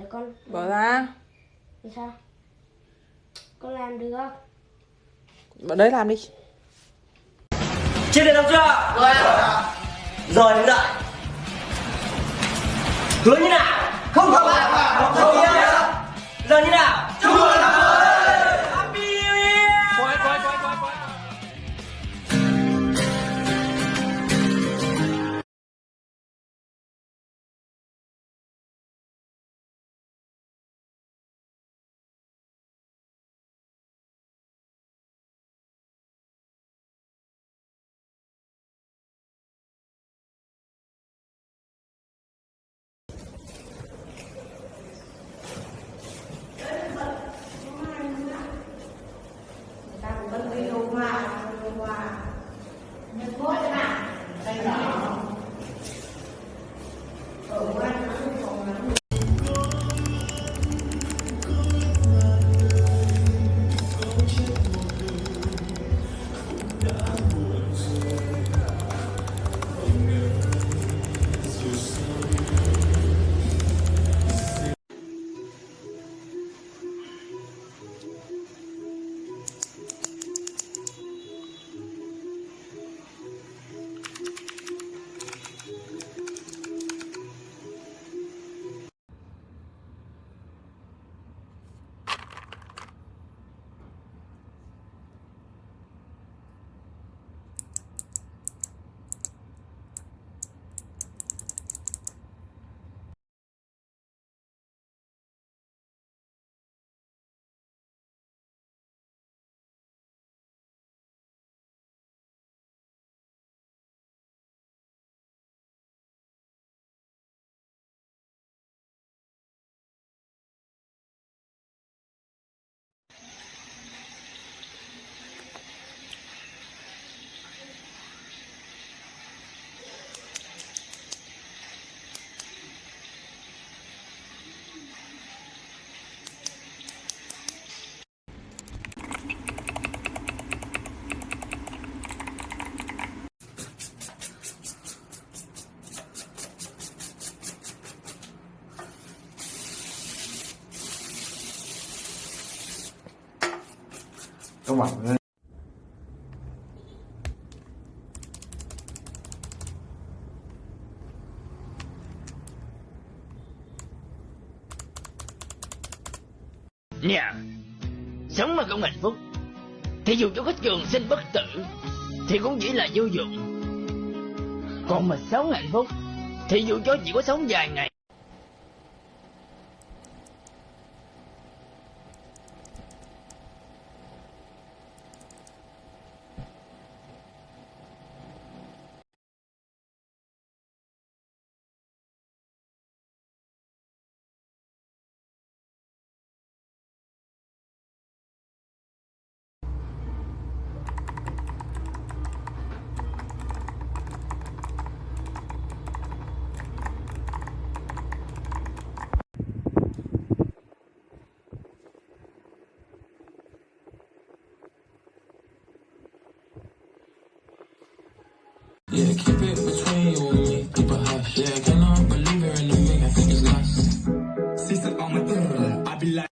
để con Bỏ ra. thì sao? Con làm được. Bỏ đấy làm đi. Trên đây làm chưa? Rồi ạ. Rồi đứng đợi. Hứa như nào? Không không không không nhá. Giờ như nào? Chúc mừng năm mới. Happy New Year. Quay. Các bạn ơi. Nhà sống mà không hạnh phúc thì dù cho có trường sinh bất tử thì cũng chỉ là vô dụng. Còn mà sống hạnh phúc thì dù cho chỉ có sống vài ngày. Yeah, keep it between you and me, keep it hush. Yeah, cannot believe it in me, I think it's lust. Sister on my third, I be like.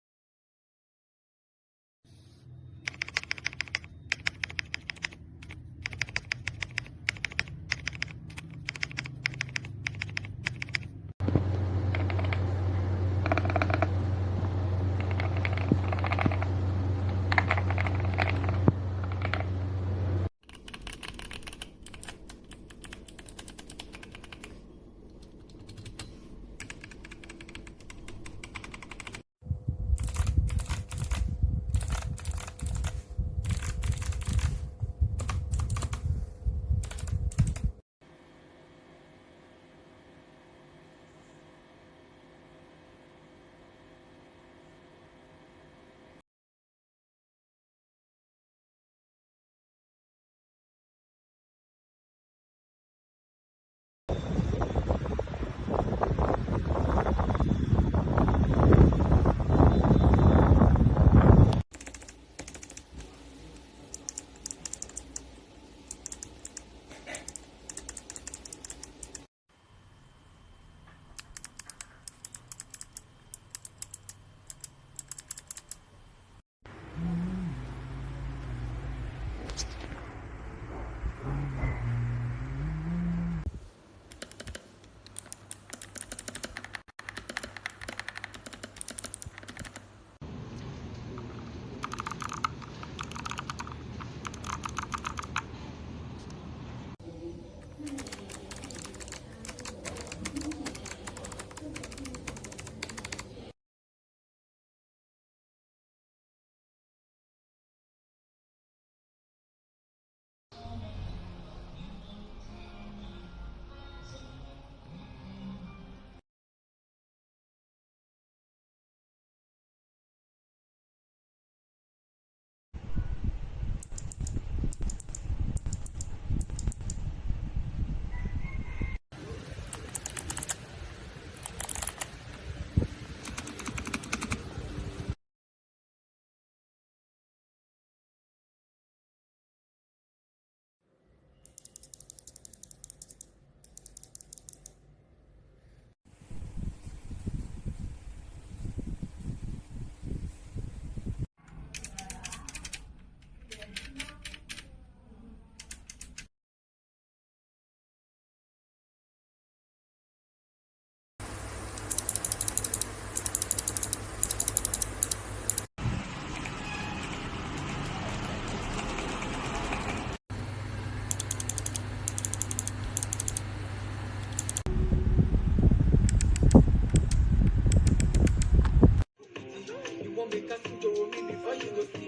you